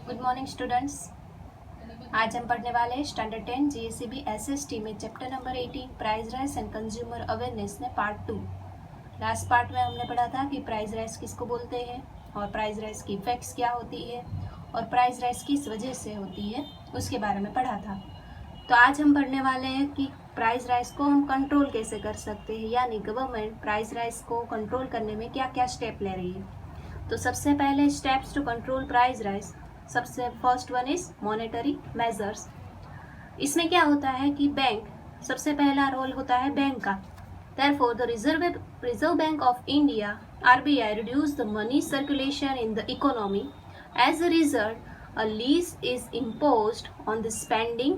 Good morning students. आज हम पढ़ने वाले हैं स्टैंडर्ड 10 जीएसईबी एसएसटी में chapter number 18 price rise and consumer awareness में पार्ट 2। लास्ट पार्ट में हमने पढ़ा था कि प्राइस राइज किसको बोलते हैं और प्राइस राइज की इफेक्ट्स क्या होती है और प्राइस राइज किस वजह से होती है उसके बारे में पढ़ा था। तो आज हम पढ़ने वाले हैं कि प्राइस राइज को हम कंट्रोल कैसे कर सकते हैं, यानी गवर्नमेंट प्राइस राइज को कंट्रोल करने में क्या क्या स्टेप ले रही है। तो सबसे पहले steps to control price rise, सबसे first one is monetary measures. इसमें क्या होता है कि बैंक, सबसे पहला रोल होता है बैंक का। Therefore, the Reserve Bank of India (RBI) reduce the money circulation in the economy. As a result, a lease is imposed on the spending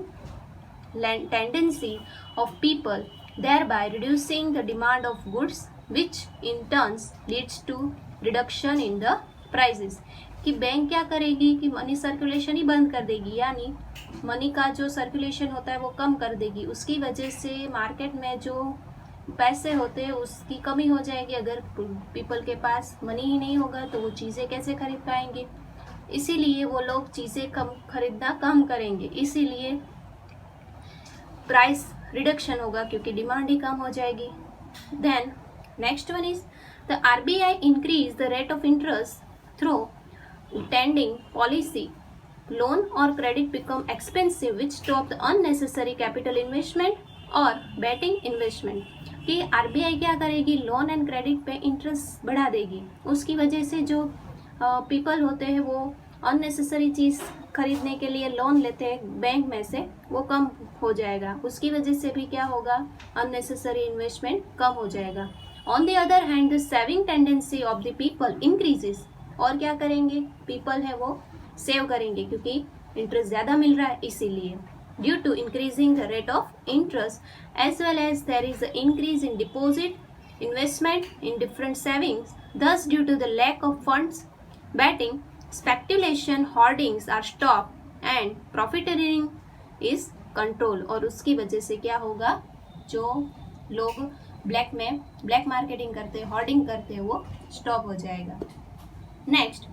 tendency of people, thereby reducing the demand of goods, which in turn leads to reduction in the prices. कि bank क्या करेगी कि money circulation ही बंद कर देगी, यानी money का जो सर्कुलेशन होता है वो कम कर देगी। उसकी वजह से मार्केट में जो पैसे होते हैं उसकी कमी हो जाएगी। अगर पीपल के पास मनी ही नहीं होगा तो वो चीज़ें कैसे खरीद पाएंगे, इसीलिए वो लोग चीज़ें खरीदना कम करेंगे। इसीलिए प्राइस रिडक्शन होगा क्योंकि डिमांड ही कम हो जाएगी। Then next one is the RBI increase the rate of interest through tending policy. Loan or credit become expensive, which stop the unnecessary capital investment or betting investment. कि RBI क्या करेगी, loan and credit पे interest बढ़ा देगी। उसकी वजह से जो पीपल होते हैं वो अननेसेसरी चीज़ खरीदने के लिए लोन लेते हैं बैंक में से, वो कम हो जाएगा। उसकी वजह से भी क्या होगा, अननेसेसरी इन्वेस्टमेंट कम हो जाएगा। On the other hand the saving tendency of the people increases. और क्या करेंगे, पीपल है वो सेव करेंगे क्योंकि इंटरेस्ट ज़्यादा मिल रहा है इसीलिए। Due to increasing the rate of interest as well as there is a increase in deposit investment in different savings, thus due to the lack of funds betting speculation hoardings are stopped and profiteering is controlled। और उसकी वजह से क्या होगा, जो लोग black marketing करते हैं, होर्डिंग करते हैं, वो स्टॉप हो जाएगा। Next,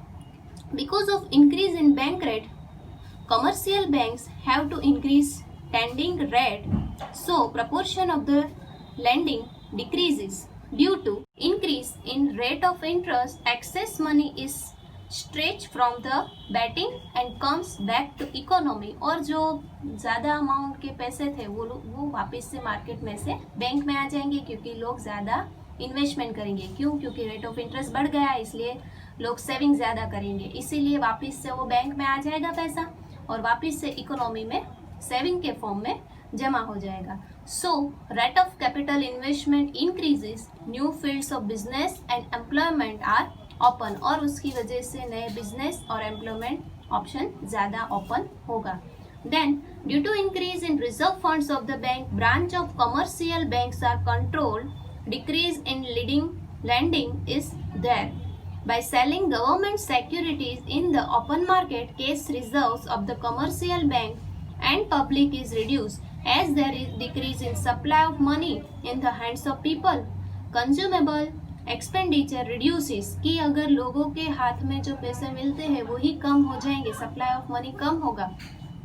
because of increase in bank rate, commercial banks have to increase lending rate, so proportion of the lending decreases. Due to increase in rate of interest, excess money is stretched from the betting and comes back to economy। और जो ज़्यादा amount के पैसे थे वो वापस से market में से बैंक में आ जाएंगे क्योंकि लोग ज़्यादा इन्वेस्टमेंट करेंगे। क्यों? क्योंकि रेट ऑफ इंटरेस्ट बढ़ गया, इसलिए लोग सेविंग ज़्यादा करेंगे, इसीलिए वापस से वो बैंक में आ जाएगा पैसा और वापस से इकोनॉमी में सेविंग के फॉर्म में जमा हो जाएगा। So rate of capital investment increases, new fields of business and employment are open. और उसकी वजह से नए बिजनेस और एम्प्लॉयमेंट ऑप्शन ज़्यादा ओपन होगा। Then, due to increase in reserve funds of the bank, branch of commercial banks are controlled, decrease in lending is there. By selling government securities in the open market, cash reserves of the commercial bank and public is reduced as there is decrease in supply of money in the hands of people. Consumable expenditure reduces, कि अगर लोगों के हाथ में जो पैसे मिलते हैं वही कम हो जाएंगे, सप्लाई ऑफ मनी कम होगा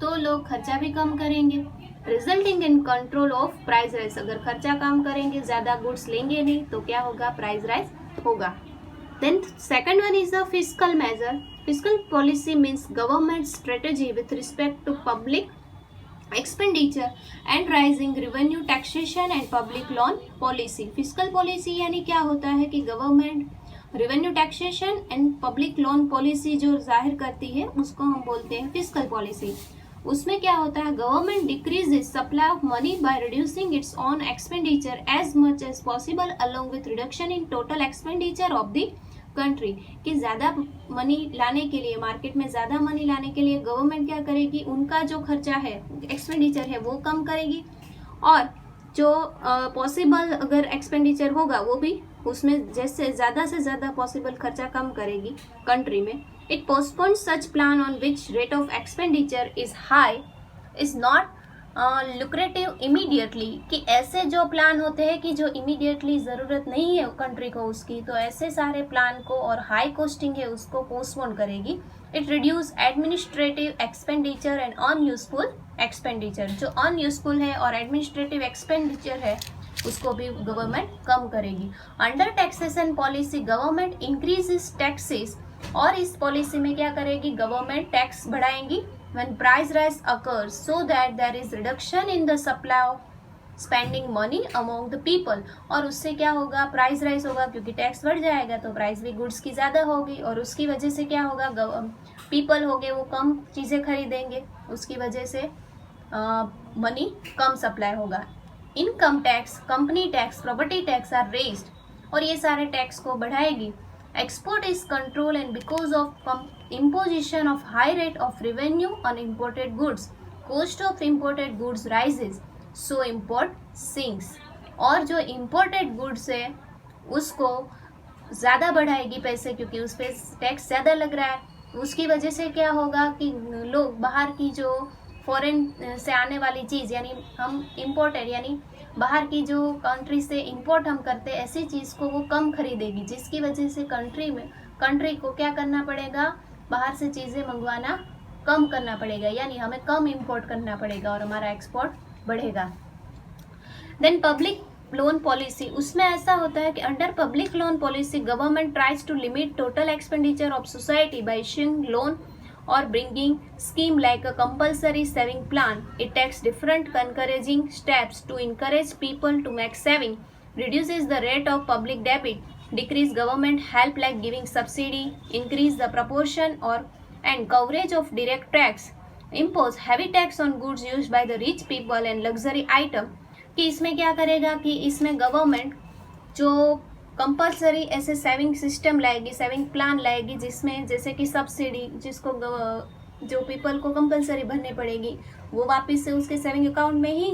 तो लोग खर्चा भी कम करेंगे। Resulting in control of price rise, अगर खर्चा कम करेंगे, ज़्यादा गुड्स लेंगे नहीं तो क्या होगा, प्राइस राइज होगा। Then second one is the fiscal measure. Fiscal policy means government strategy with respect to public expenditure and rising revenue, taxation and public loan policy. Fiscal policy यानी क्या होता है कि government revenue, taxation and public loan policy जो जाहिर करती है उसको हम बोलते हैं फिस्कल पॉलिसी। उसमें क्या होता है, government decreases supply of money by reducing its own expenditure as much as possible along with reduction in total expenditure of the country. कि ज़्यादा मनी लाने के लिए, मार्केट में ज़्यादा मनी लाने के लिए गवर्नमेंट क्या करेगी, उनका जो खर्चा है, एक्सपेंडिचर है, वो कम करेगी और जो पॉसिबल अगर एक्सपेंडिचर होगा वो भी उसमें जैसे ज़्यादा से ज़्यादा पॉसिबल खर्चा कम करेगी कंट्री में। It postpone such plan on which rate of expenditure is high is not lucrative immediately, कि ऐसे जो प्लान होते हैं कि जो इमीडिएटली ज़रूरत नहीं है कंट्री को उसकी, तो ऐसे सारे प्लान को और हाई कॉस्टिंग है उसको पोस्टपोन करेगी. It reduce administrative expenditure and unuseful expenditure. जो अनयूजफुल है और एडमिनिस्ट्रेटिव एक्सपेंडिचर है उसको भी गवर्नमेंट कम करेगी. Under taxation policy government increases taxes, और इस पॉलिसी में क्या करेगी, गवर्नमेंट टैक्स बढ़ाएंगी when price rise occurs so that there is reduction in the supply of spending money among the people. और उससे क्या होगा, प्राइस राइज होगा क्योंकि टैक्स बढ़ जाएगा तो प्राइस भी गुड्स की ज़्यादा होगी, और उसकी वजह से क्या होगा, पीपल हो गए वो कम चीज़ें खरीदेंगे, उसकी वजह से मनी कम सप्लाई होगा. Income tax, company tax, property tax are raised, और ये सारे टैक्स को बढ़ाएगी. Export is controlled and because of imposition of high rate of revenue on imported goods, cost of imported goods rises, so import sinks. और जो imported goods है उसको ज़्यादा बढ़ाएगी पैसे, क्योंकि उस पर टैक्स ज़्यादा लग रहा है. उसकी वजह से क्या होगा कि लोग बाहर की जो फॉरेन से आने वाली चीज़, यानी हम इम्पोर्टेड यानी बाहर की जो कंट्री से इंपोर्ट हम करते हैं ऐसी चीज़ को वो कम खरीदेगी, जिसकी वजह से कंट्री को क्या करना पड़ेगा, बाहर से चीज़ें मंगवाना कम करना पड़ेगा, यानी हमें कम इंपोर्ट करना पड़ेगा और हमारा एक्सपोर्ट बढ़ेगा. देन पब्लिक लोन पॉलिसी, उसमें ऐसा होता है कि under public loan policy government tries to limit total expenditure of society by issuing loan or bringing scheme like a compulsory saving plan. It takes different encouraging steps to encourage people to make saving, reduces the rate of public debt, decrease government help like giving subsidy, increase the proportion or and coverage of direct tax, impose heavy tax on goods used by the rich people and luxury item. कि इसमें क्या करेगा कि इसमें government जो compulsory ऐसे saving system लाएगी, saving plan लाएगी, जिसमें जैसे कि सब्सिडी, जिसको जो पीपल को कंपलसरी भरनी पड़ेगी वो वापस से उसके सेविंग अकाउंट में ही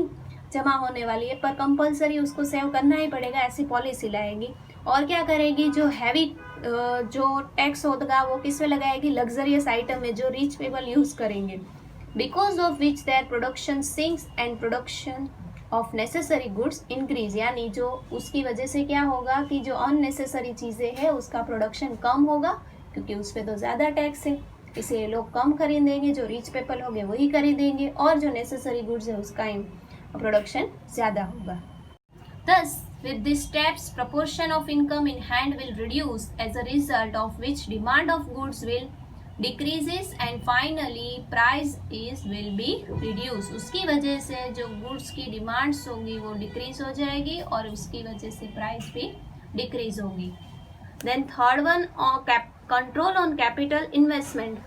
जमा होने वाली है, पर कंपलसरी उसको सेव करना ही पड़ेगा, ऐसी पॉलिसी लाएगी. और क्या करेगी, जो हैवी जो टैक्स होगा वो किस पे लगाएगी, लग्जरियस आइटम में जो रिच पीपल यूज़ करेंगे. Because of which their production sinks and production of necessary goods increase, यानी जो उसकी वजह से क्या होगा कि जो अननेसेसरी चीज़ें हैं उसका प्रोडक्शन कम होगा, क्योंकि उस पर तो ज़्यादा टैक्स है, इसलिए लोग कम खरीदेंगे, जो रिच पीपल होंगे वही खरीदेंगे, और जो नेसेसरी गुड्स है उसका प्रोडक्शन ज़्यादा होगा. Thus, with these steps, proportion of income in hand will reduce, as a result of which demand of goods will decreases and finally price will be reduced. उसकी वजह से जो गुड्स की demands होंगी वो डिक्रीज हो जाएगी और उसकी वजह से प्राइस भी डिक्रीज होगी. Then third one, control on capital investment,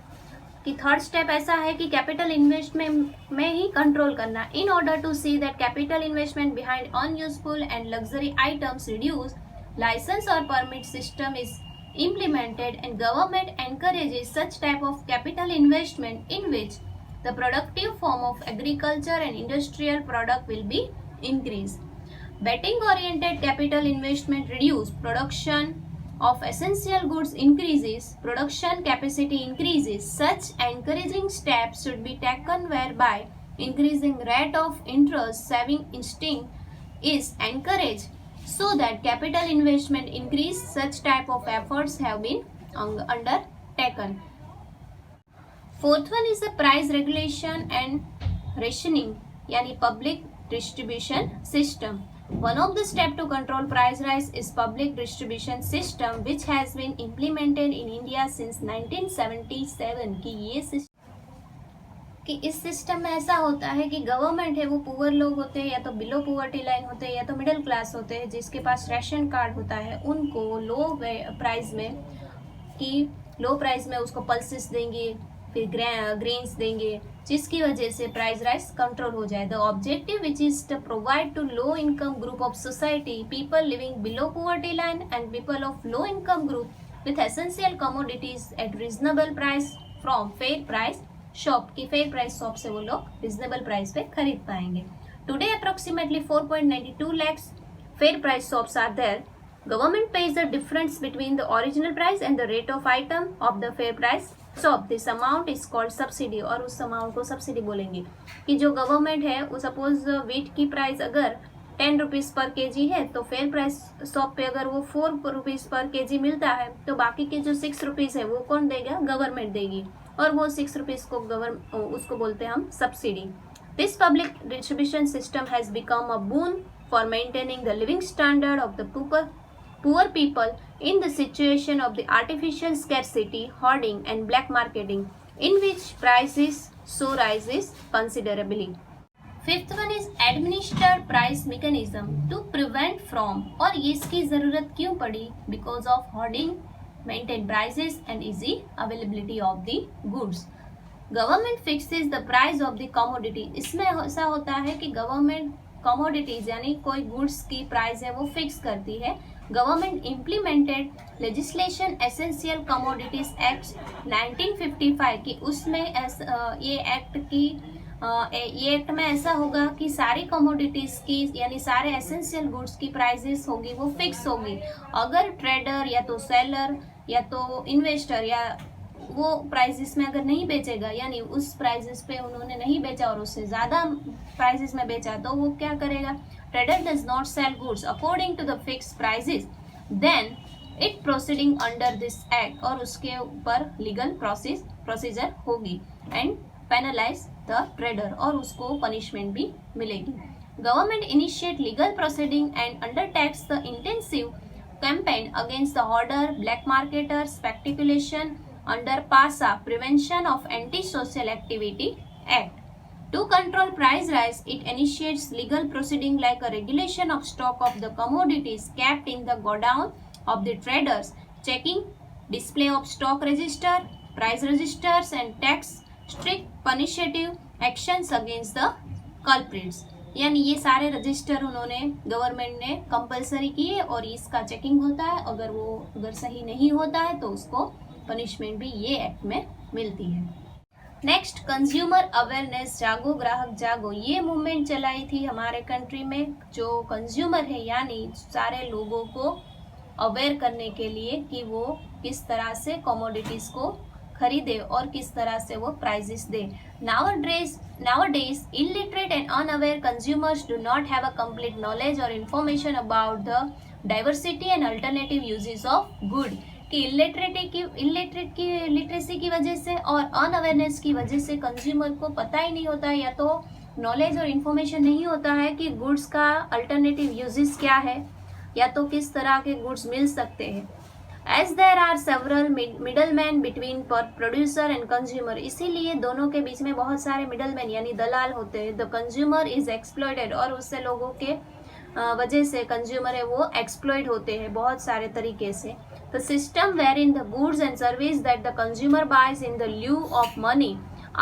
कि थर्ड स्टेप ऐसा है कि कैपिटल इन्वेस्टमेंट में ही कंट्रोल करना. In order to see that capital investment behind unuseful and luxury items reduce, licence और permit system is implemented and government encourages such type of capital investment in which the productive form of agriculture and industrial product will be increased. Betting oriented capital investment reduce production of essential goods, increases production capacity, increases. Such encouraging steps should be taken whereby increasing rate of interest saving instinct is encouraged so that capital investment increase. Such type of efforts have been undertaken. Fourth one is the price regulation and rationing, yani public distribution system. One of the steps to control price rise is public distribution system, which has been implemented in India since 1977. कि ये system कि इस system में ऐसा होता है कि government है वो पुअर लोग होते हैं या तो बिलो पुअर्टी लाइन होते हैं या तो मिडिल क्लास होते हैं, जिसके पास राशन कार्ड होता है, उनको लो प्राइस में उसको पल्सेस देंगे, फिर ग्रेन्स देंगे, जिसकी वजह से प्राइस राइज कंट्रोल हो जाए. The objective which is to provide to low income group of society, people living below poverty line and people of low income group with essential commodities at reasonable price from fair price shop, की fair price shop से वो लोग reasonable price पे खरीद पाएंगे. Today approximately 4.92 lakhs fair price shops are there. Government pays the difference between the original price and the rate of item of the fair price so this amount is called subsidy, और उस amount को subsidy बोलेंगे। कि जो government है वो suppose wheat की price अगर 10 रुपीज़ पर केजी है, तो फेयर प्राइस शॉप पे अगर वो 4 रुपीज़ पर केजी मिलता है, तो बाकी के जो 6 रुपीज़ है वो कौन देगा? गवर्नमेंट देगी, और वो 6 रुपीज़ को उसको बोलते हैं हम subsidy. This public distribution system has become a boon for maintaining the living standard of the poor people in the situation of the artificial scarcity, hoarding and black marketing, in which prices so rises considerably. Fifth one is administered price mechanism to prevent from, और इसकी ज़रूरत क्यों पड़ी? Because of hoarding, maintain prices and easy availability of the goods. Government fixes the price of the commodity. इसमें ऐसा होता है कि गवर्नमेंट कमोडिटीज यानी कोई गुड्स की प्राइस है वो फिक्स करती है। Government implemented legislation essential commodities act 1955 की, उसमें ये एक्ट में ऐसा होगा कि सारी कमोडिटीज की यानी सारे एसेंशियल गुड्स की प्राइसेस होगी वो फिक्स होगी। अगर ट्रेडर या तो सेलर या तो इन्वेस्टर या वो प्राइसेस में अगर नहीं बेचेगा, यानी उस प्राइसेस पे उन्होंने नहीं बेचा और उससे ज़्यादा प्राइसेस में बेचा, तो वो क्या करेगा? Trader does not sell goods according to the fix prices, then it proceeding under this act, और उसके ऊपर लीगल प्रोसीजर होगी एंड पेनलाइज द ट्रेडर, और उसको पनिशमेंट भी मिलेगी। Government initiate legal proceeding and undertakes the intensive campaign against the hoarder, black marketer, speculation under PASA, Prevention of Anti-Social Activity Act. To control price rise, it initiates legal proceeding like a regulation of stock of the commodities kept in the godown of the traders, checking, display of stock register, price registers and tax, strict punitive actions against the culprits. यानी ये सारे register उन्होंने government ने compulsory किए और इसका checking होता है। अगर सही नहीं होता है तो उसको पनिशमेंट भी ये एक्ट में मिलती है। नेक्स्ट, कंज्यूमर अवेयरनेस, जागो ग्राहक जागो, ये मूवमेंट चलाई थी हमारे कंट्री में। जो कंज्यूमर है यानी सारे लोगों को अवेयर करने के लिए कि वो किस तरह से कमोडिटीज को खरीदे और किस तरह से वो प्राइजेस दे। Nowadays, illiterate and unaware consumers do not have a complete knowledge or information about the diversity and alternative uses of good. कि लिटरेसी की वजह से और अनअवेयरनेस की वजह से कंज्यूमर को पता ही नहीं होता है, या तो नॉलेज और इन्फॉर्मेशन नहीं होता है कि गुड्स का अल्टरनेटिव यूजेस क्या है, या तो किस तरह के गुड्स मिल सकते हैं। As there are several middle man between producer and consumer, इसीलिए दोनों के बीच में बहुत सारे मिडल मैन यानी दलाल होते हैं। द कंज्यूमर इज एक्सप्लॉयटेड, और उससे लोगों के वजह से कंज्यूमर है वो एक्सप्लॉयट होते हैं बहुत सारे तरीके से। The system wherein the goods and service that the consumer buys in the lieu of money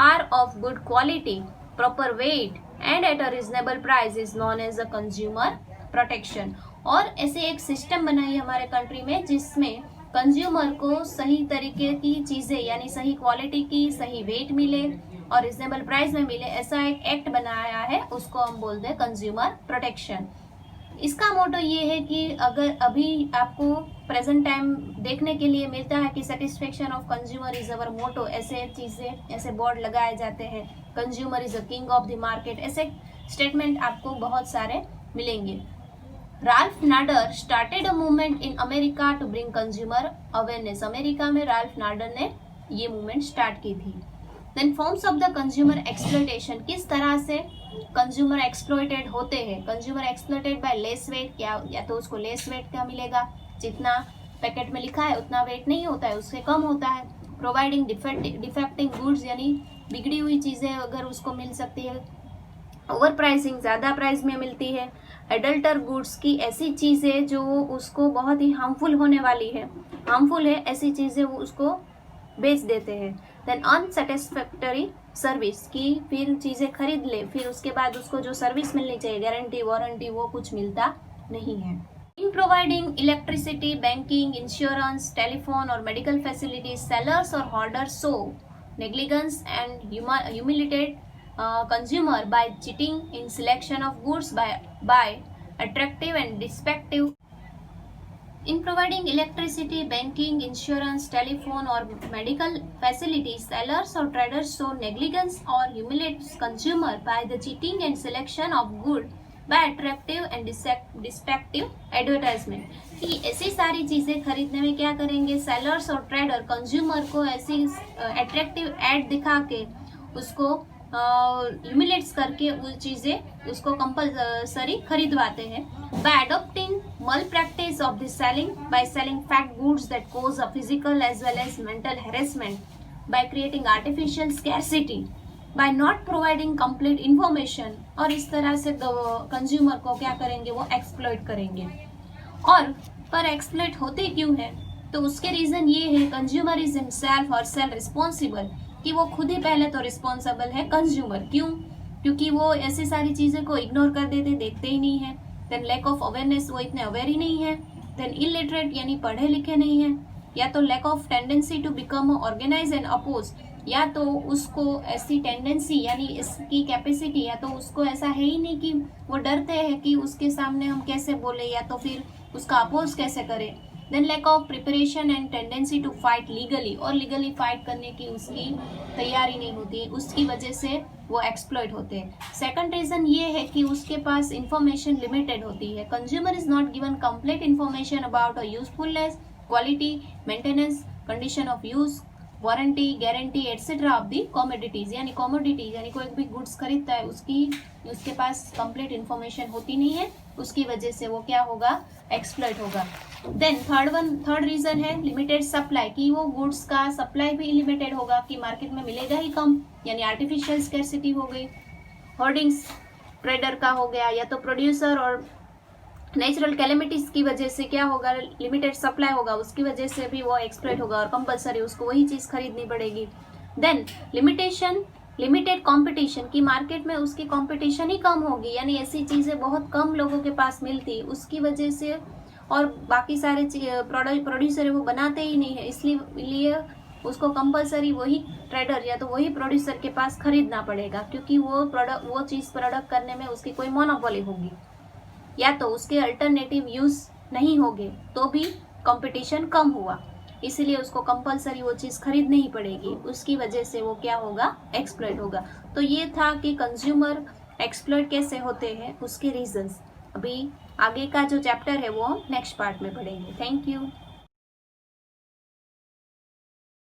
are of good quality, proper weight and at a reasonable price is known as the consumer protection. और ऐसे एक system बनाई हमारे country में जिसमें consumer को सही तरीके की चीज़ें यानी सही क्वालिटी की सही वेट मिले और रिजनेबल प्राइस में मिले, ऐसा एक एक्ट बनाया है, उसको हम बोलते हैं कंज्यूमर प्रोटेक्शन। इसका मोटो ये है कि अगर अभी आपको प्रेजेंट टाइम देखने के लिए मिलता है कि satisfaction of consumer is our motto, ऐसे बोर्ड लगाए जाते हैं, consumer is a king of the market, ऐसे स्टेटमेंट आपको बहुत सारे मिलेंगे। Ralph Nader started a movement in America to bring consumer awareness, America में राल्फ नाडर ने ये मूवमेंट स्टार्ट की थी। Then forms of the consumer exploitation, किस तरह से कंज्यूमर एक्सप्लॉयटेड होते हैं। Consumer exploited by less weight, क्या या तो उसको लेस वेट का मिलेगा, जितना पैकेट में लिखा है उतना वेट नहीं होता है, उससे कम होता है। प्रोवाइडिंग डिफेक्टिंग गुड्स, यानी बिगड़ी हुई चीज़ें अगर उसको मिल सकती है। ओवर प्राइसिंग, ज़्यादा प्राइस में मिलती है। एडल्टर गुड्स की ऐसी चीज़ें जो उसको बहुत ही हार्मफुल होने वाली है, हार्मफुल है, ऐसी चीज़ें वो उसको बेच देते हैं। देन अनसेटिस्फैक्टरी सर्विस, की फिर चीज़ें खरीद ले, फिर उसके बाद उसको जो सर्विस मिलनी चाहिए, गारंटी वारंटी, वो कुछ मिलता नहीं है। In providing electricity, banking, insurance, telephone और मेडिकल फैसिलिटीज, सेलर्स और hoarders show negligence and humiliated consumer by cheating in selection of goods by attractive and deceptive In providing electricity, banking, insurance, telephone, or medical facilities, sellers or traders show negligence or humiliates consumer by the cheating and selection of good by attractive and deceptive advertisement. कि ऐसी सारी चीजें खरीदने में क्या करेंगे, sellers और trader consumer को ऐसी अट्रैक्टिव एड दिखा के उसको ह्यूमिलेट्स करके वो चीज़ें उसको कंपलसरी खरीदवाते हैं. By adopting malpractice of the selling, by selling fact goods that cause a physical as well as mental harassment, by creating artificial scarcity, by not providing complete information. और इस तरह से कंज्यूमर को क्या करेंगे, वो एक्सप्लॉइट करेंगे. और पर एक्सप्लॉइट होते क्यों है, तो उसके रीजन ये है, कंज्यूमर इज हिमसेल्फ और सेल्फ रिस्पॉन्सिबल, कि वो खुद ही पहले तो रिस्पॉन्सिबल है कंज्यूमर. क्यों? क्योंकि वो ऐसी सारी चीज़ें को इग्नोर कर देते, देखते ही नहीं है. देन लैक ऑफ अवेयरनेस, वो इतने अवेयर ही नहीं है. देन इलिटरेट यानी पढ़े लिखे नहीं है. या तो lack of tendency to become organise and oppose, या तो उसको ऐसी टेंडेंसी यानी इसकी कैपेसिटी, या तो उसको ऐसा है ही नहीं कि वो डरते हैं कि उसके सामने हम कैसे बोले या तो फिर उसका अपोज कैसे करें. Then lack of preparation and tendency to fight legally, और लीगली फाइट करने की उसकी तैयारी नहीं होती है, उसकी वजह से वो एक्सप्लॉइट होते हैं. सेकंड रीजन ये है कि उसके पास इंफॉर्मेशन लिमिटेड होती है. Consumer is not given complete information about a usefulness, quality, maintenance, condition of use, warranty, guarantee etcetera of the commodities. यानी कॉमोडिटीज यानी कोई भी गुड्स खरीदता है उसके पास कंप्लीट इंफॉर्मेशन होती नहीं है, उसकी वजह से वो क्या होगा, एक्सप्लॉइट होगा. देन थर्ड रीजन है लिमिटेड सप्लाई, कि वो गुड्स का सप्लाई भी लिमिटेड होगा, कि मार्केट में मिलेगा ही कम, यानी आर्टिफिशियल स्कैरसिटी हो गई. होर्डिंग्स ट्रेडर का हो गया, या तो प्रोड्यूसर और नेचुरल कैलेमिटीज की वजह से क्या होगा, लिमिटेड सप्लाई होगा, उसकी वजह से भी वो एक्सप्लॉइट होगा और कंपलसरी उसको वही चीज खरीदनी पड़ेगी. देन लिमिटेड कंपटीशन, की मार्केट में उसकी कंपटीशन ही कम होगी, यानी ऐसी चीजें बहुत कम लोगों के पास मिलती, उसकी वजह से, और बाकी सारे प्रोड्यूसर वो बनाते ही नहीं है, इसलिए उसको कंपलसरी वही ट्रेडर या तो वही प्रोड्यूसर के पास खरीदना पड़ेगा, क्योंकि वो चीज प्रोडक्ट करने में उसकी कोई मोनोपोली होगी, या तो उसके अल्टरनेटिव यूज नहीं होंगे, तो भी कंपटीशन कम हुआ, इसलिए उसको कंपलसरी वो चीज़ खरीदनी ही पड़ेगी, उसकी वजह से वो क्या होगा, एक्सप्लॉइट होगा. तो ये था कि कंज्यूमर एक्सप्लॉइट कैसे होते हैं, उसके रीजंस. अभी आगे का जो चैप्टर है वो नेक्स्ट पार्ट में पढ़ेंगे. Thank you.